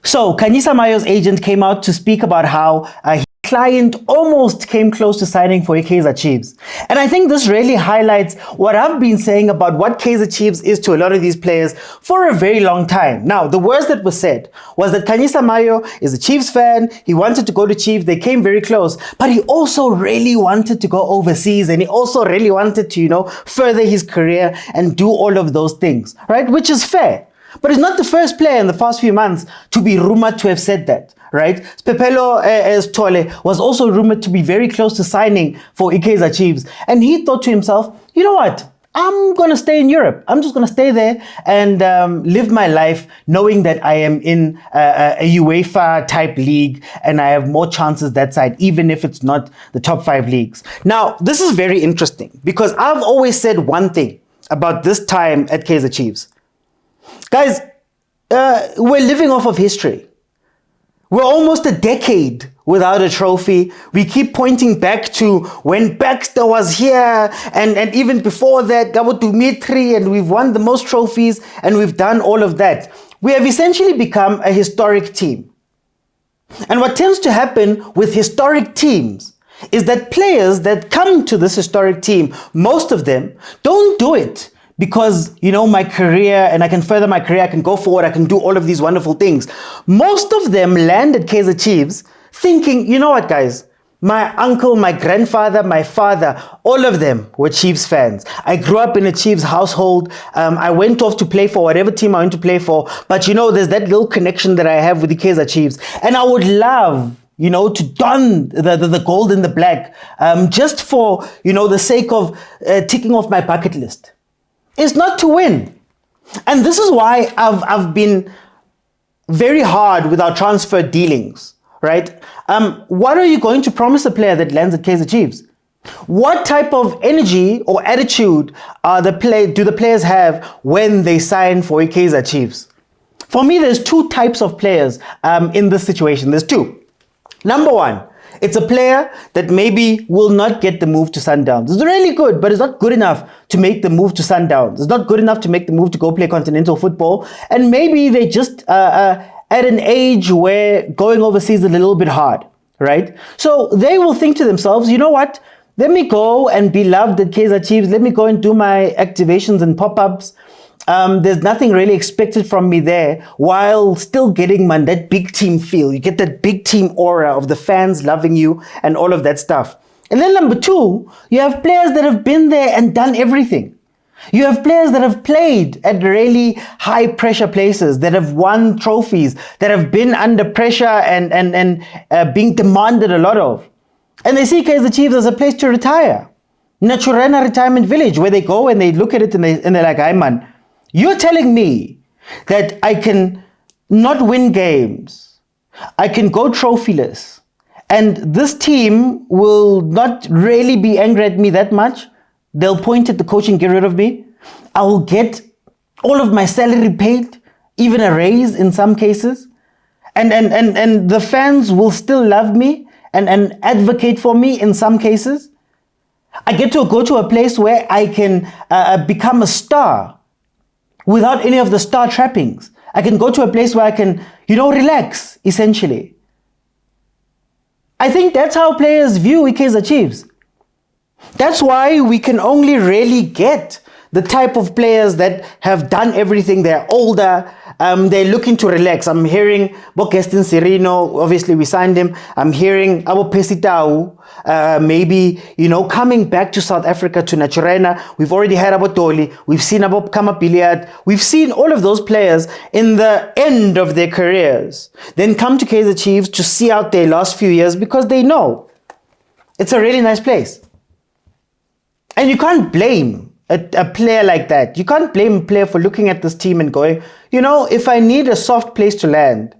So Kaizer Mayo's agent came out to speak about how his client almost came close to signing for Kaizer Chiefs. And I think this really highlights what I've been saying about what Kaizer Chiefs is to a lot of these players for a very long time. Now, the words that were said was that Kaizer Mayo is a Chiefs fan. He wanted to go to Chiefs. They came very close. But he also really wanted to go overseas. And he also really wanted to, further his career and do all of those things, right? Which is fair. But he's not the first player in the past few months to be rumored to have said that, right? Pepelo Tole was also rumored to be very close to signing for Kaizer Chiefs. And he thought to himself, you know what? I'm going to stay in Europe. I'm just going to stay there and live my life knowing that I am in a UEFA type league and I have more chances that side, even if it's not the top 5 leagues. Now, this is very interesting because I've always said one thing about this time at Kaizer Chiefs. Guys, we're living off of history. We're almost a decade without a trophy. We keep pointing back to when Baxter was here and even before that, Gabo Dimitri, and we've won the most trophies and we've done all of that. We have essentially become a historic team. And what tends to happen with historic teams is that players that come to this historic team, most of them don't do it because, my career and I can further my career, I can go forward, I can do all of these wonderful things. Most of them land at Kaizer Chiefs thinking, you know what, guys? My uncle, my grandfather, my father, all of them were Chiefs fans. I grew up in a Chiefs household. I went off to play for whatever team I went to play for. But, there's that little connection that I have with the Kaizer Chiefs. And I would love to don the gold and the black just for, the sake of ticking off my bucket list. It's not to win. And this is why I've been very hard with our transfer dealings, right? What are you going to promise a player that lands at Kaizer Chiefs? What type of energy or attitude do the players have when they sign for Kaizer Chiefs? For me, there's 2 types of players in this situation. There's 2. Number 1, it's a player that maybe will not get the move to Sundowns. It's really good, but it's not good enough to make the move to Sundowns. It's not good enough to make the move to go play continental football. And maybe they just at an age where going overseas is a little bit hard, right? So they will think to themselves, you know what? Let me go and be loved at Kaizer Chiefs. Let me go and do my activations and pop-ups. There's nothing really expected from me there while still getting that big team feel. You get that big team aura of the fans loving you and all of that stuff. And then number 2, you have players that have been there and done everything. You have players that have played at really high pressure places, that have won trophies, that have been under pressure and being demanded a lot of. And they see Kaizer Chiefs as a place to retire. Naturena Retirement Village, where they go and they look at it and they're like, "Hey man, you're telling me that I can not win games, I can go trophyless, and this team will not really be angry at me that much. They'll point at the coach and get rid of me. I will get all of my salary paid, even a raise in some cases. And the fans will still love me and advocate for me in some cases. I get to go to a place where I can become a star without any of the star trappings. I can go to a place where I can, relax, essentially." I think that's how players view Kaizer Chiefs. That's why we can only really get the type of players that have done everything. They're older, they're looking to relax. I'm hearing Bokestin Sirino, obviously we signed him. I'm hearing Abo Pesitau, maybe, coming back to South Africa, to Naturena. We've already had Abo Toli. We've seen Abo Kamapiliad. We've seen all of those players in the end of their careers, then come to Kaizer Chiefs to see out their last few years because they know it's a really nice place. And you can't blame a player like that. You can't blame a player for looking at this team and going, if I need a soft place to land,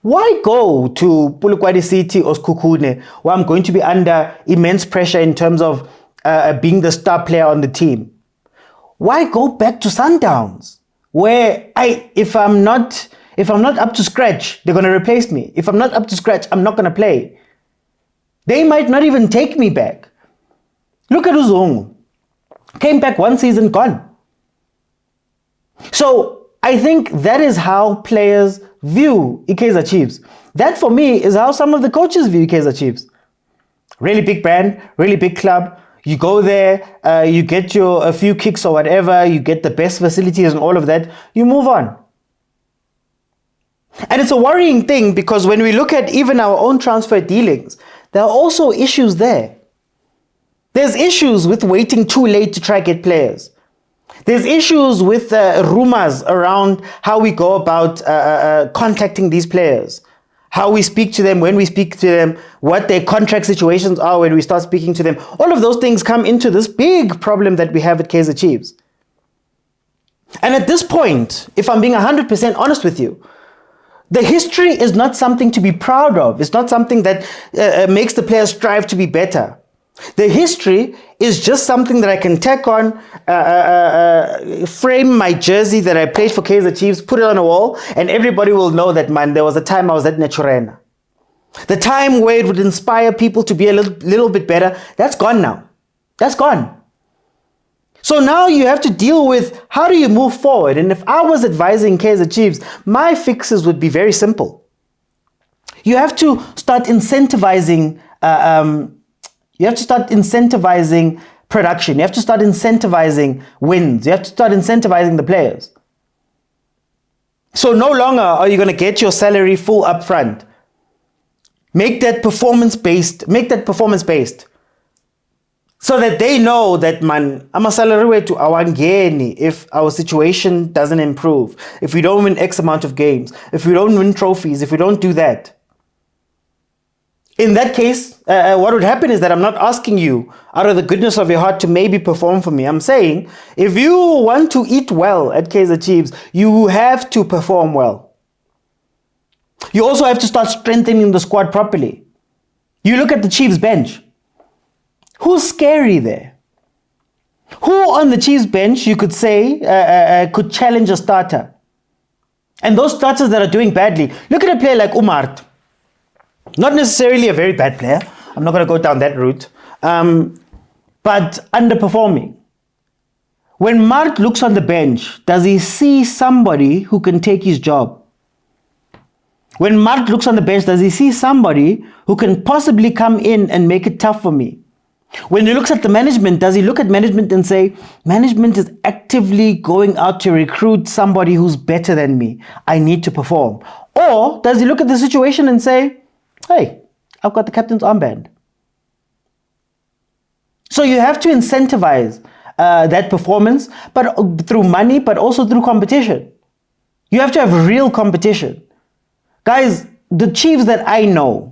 why go to Polokwane City or Sekhukhune, where I'm going to be under immense pressure in terms of being the star player on the team? Why go back to Sundowns, where if I'm not up to scratch, they're going to replace me. If I'm not up to scratch, I'm not going to play. They might not even take me back. Look at Uzongo. Came back one season, gone. So I think that is how players view Kaizer Chiefs. That for me is how some of the coaches view Kaizer Chiefs. Really big brand, really big club. You go there, you get a few kicks or whatever, you get the best facilities and all of that, you move on. And it's a worrying thing because when we look at even our own transfer dealings, there are also issues there. There's issues with waiting too late to try to get players. There's issues with rumors around how we go about contacting these players, how we speak to them, when we speak to them, what their contract situations are when we start speaking to them. All of those things come into this big problem that we have at Kaizer Chiefs. And at this point, if I'm being 100% honest with you, the history is not something to be proud of. It's not something that makes the players strive to be better. The history is just something that I can tack on, frame my jersey that I played for Kaizer Chiefs, put it on a wall, and everybody will know that, man, there was a time I was at Mokoena. The time where it would inspire people to be a little bit better, that's gone now. That's gone. So now you have to deal with how do you move forward. And if I was advising Kaizer Chiefs, my fixes would be very simple. You have to start incentivizing production. You have to start incentivizing wins. You have to start incentivizing the players. So no longer are you going to get your salary full up front. Make that performance based. So that they know that, man, I'm a salary way to awangeni if our situation doesn't improve, if we don't win X amount of games, if we don't win trophies, if we don't do that. In that case, what would happen is that I'm not asking you out of the goodness of your heart to maybe perform for me. I'm saying if you want to eat well at Kaizer Chiefs, you have to perform well. You also have to start strengthening the squad properly. You look at the Chiefs bench. Who's scary there? Who on the Chiefs bench you could say could challenge a starter? And those starters that are doing badly, look at a player like Umart. Not necessarily a very bad player. I'm not going to go down that route. But underperforming. When Mart looks on the bench, does he see somebody who can take his job? When Mart looks on the bench, does he see somebody who can possibly come in and make it tough for me? When he looks at the management, does he look at management and say, management is actively going out to recruit somebody who's better than me. I need to perform. Or does he look at the situation and say, hey, I've got the captain's armband. So you have to incentivize that performance, but through money, but also through competition. You have to have real competition. Guys, the Chiefs that I know,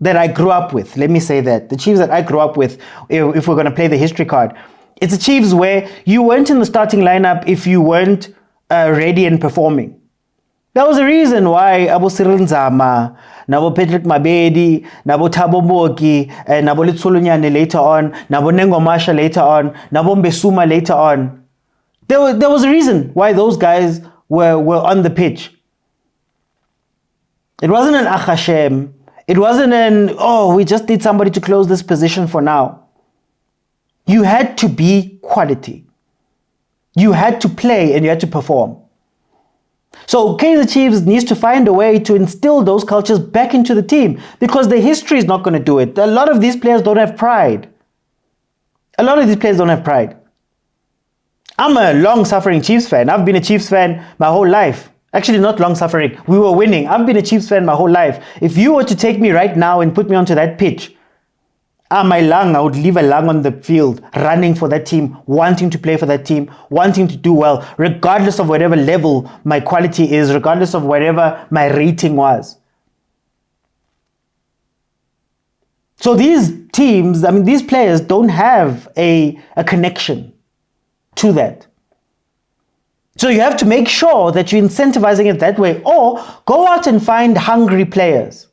that I grew up with, let me say that, the Chiefs that I grew up with, if we're going to play the history card, it's the Chiefs where you weren't in the starting lineup if you weren't ready and performing. That was the reason why Abo Cyril Nzama, Nabo Patrick Mabedi, Nabo Thabo Moki, and Nabo Litsulunyane later on, Nabo Nengo Masha later on, Nabo Mbesuma later on. There was a reason why those guys were on the pitch. It wasn't an Achashem. It wasn't we just need somebody to close this position for now. You had to be quality. You had to play and you had to perform. So Kaizer Chiefs needs to find a way to instill those cultures back into the team because the history is not going to do it. A lot of these players don't have pride. I'm a long-suffering Chiefs fan. I've been a Chiefs fan my whole life. Actually, not long-suffering. We were winning. I've been a Chiefs fan my whole life. If you were to take me right now and put me onto that pitch, I would leave a lung on the field, running for that team, wanting to play for that team, wanting to do well, regardless of whatever level my quality is, regardless of whatever my rating was. So these teams, these players don't have a connection to that. So you have to make sure that you're incentivizing it that way, or go out and find hungry players.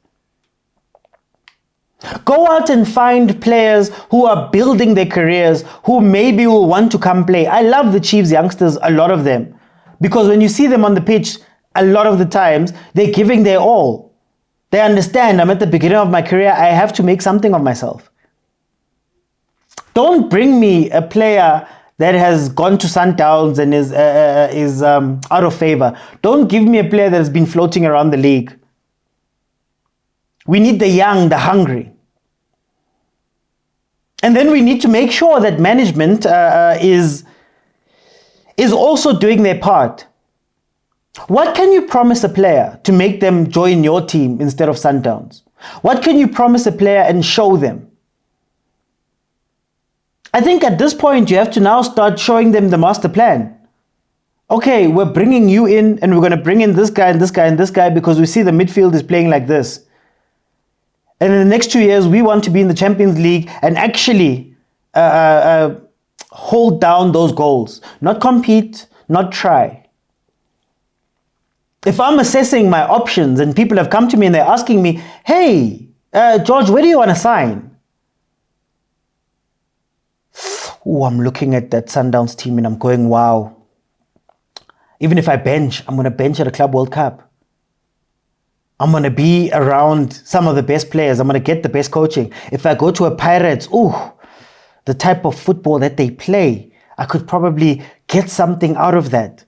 Go out and find players who are building their careers, who maybe will want to come play. I love the Chiefs youngsters, a lot of them, because when you see them on the pitch, a lot of the times, they're giving their all. They understand, I'm at the beginning of my career, I have to make something of myself. Don't bring me a player that has gone to Sundowns and is out of favor. Don't give me a player that has been floating around the league. We need the young, the hungry. And then we need to make sure that management is also doing their part. What can you promise a player to make them join your team instead of Sundowns? What can you promise a player and show them? I think at this point, you have to now start showing them the master plan. Okay, we're bringing you in and we're going to bring in this guy and this guy and this guy because we see the midfield is playing like this. And in the next 2 years, we want to be in the Champions League and actually hold down those goals. Not compete, not try. If I'm assessing my options and people have come to me and they're asking me, hey, George, where do you want to sign? Oh, I'm looking at that Sundowns team and I'm going, wow. Even if I bench, I'm going to bench at a Club World Cup. I'm going to be around some of the best players. I'm going to get the best coaching. If I go to a Pirates, the type of football that they play, I could probably get something out of that.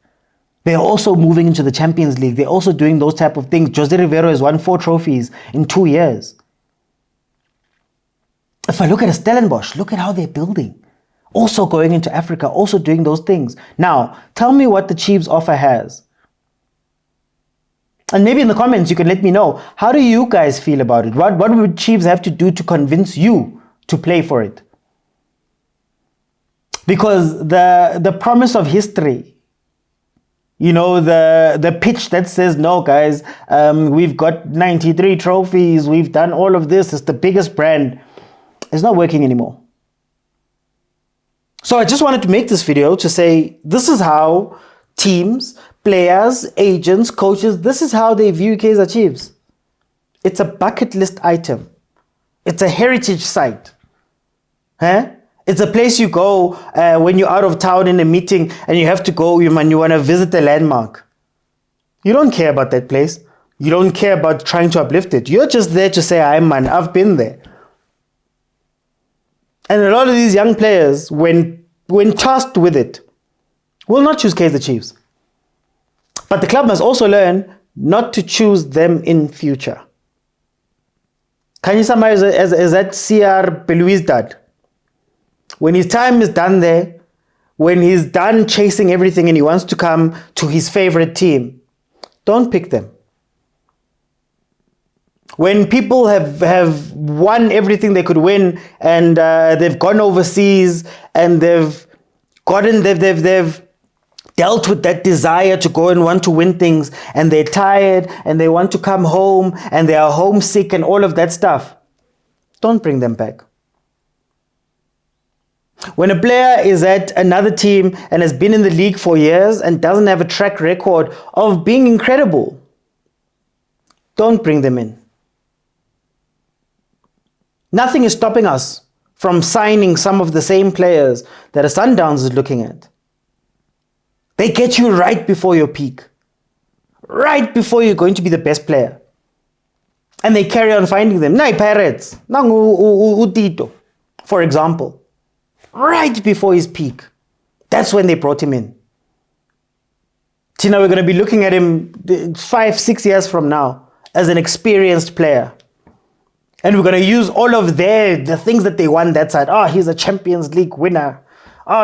They're also moving into the Champions League. They're also doing those type of things. Jose Rivero has won 4 trophies in 2 years. If I look at a Stellenbosch, look at how they're building. Also going into Africa, also doing those things. Now, tell me what the Chiefs offer has. And maybe in the comments, you can let me know, how do you guys feel about it? What would Chiefs have to do to convince you to play for it? Because the promise of history, the pitch that says, no, guys, we've got 93 trophies, we've done all of this, it's the biggest brand, it's not working anymore. So I just wanted to make this video to say, this is how teams, players, agents, coaches, this is how they view Kaizer Chiefs. It's a bucket list item. It's a heritage site. It's a place you go when you're out of town in a meeting and you have to go and you want to visit a landmark. You don't care about that place. You don't care about trying to uplift it. You're just there to say, I've been there. And a lot of these young players, when tasked with it, will not choose Kaizer Chiefs. But the club must also learn not to choose them in future. Khanye Sama is that CR Beloui's dad. When his time is done there, when he's done chasing everything and he wants to come to his favorite team, don't pick them. When people have won everything they could win and they've gone overseas and they've dealt with that desire to go and want to win things and they're tired and they want to come home and they are homesick and all of that stuff, don't bring them back. When a player is at another team and has been in the league for years and doesn't have a track record of being incredible, don't bring them in. Nothing is stopping us from signing some of the same players that a Sundowns is looking at. They get you right before your peak. Right before you're going to be the best player. And they carry on finding them. Nay, Pirates. Tito, for example. Right before his peak. That's when they brought him in. Tina, we're going to be looking at him 5-6 years from now as an experienced player. And we're going to use all of the things that they won that side. He's a Champions League winner.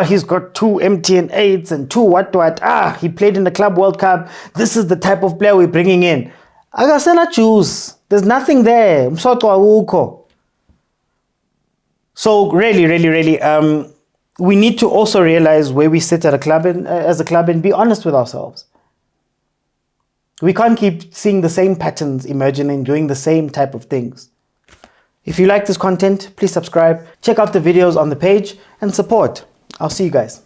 He's got 2 MTN8s and 2 what. He played in the Club World Cup. This is the type of player we're bringing in. Agasena choose. There's nothing there. So really, we need to also realize where we sit at a club as a club and be honest with ourselves. We can't keep seeing the same patterns emerging and doing the same type of things. If you like this content, please subscribe, check out the videos on the page and support. I'll see you guys.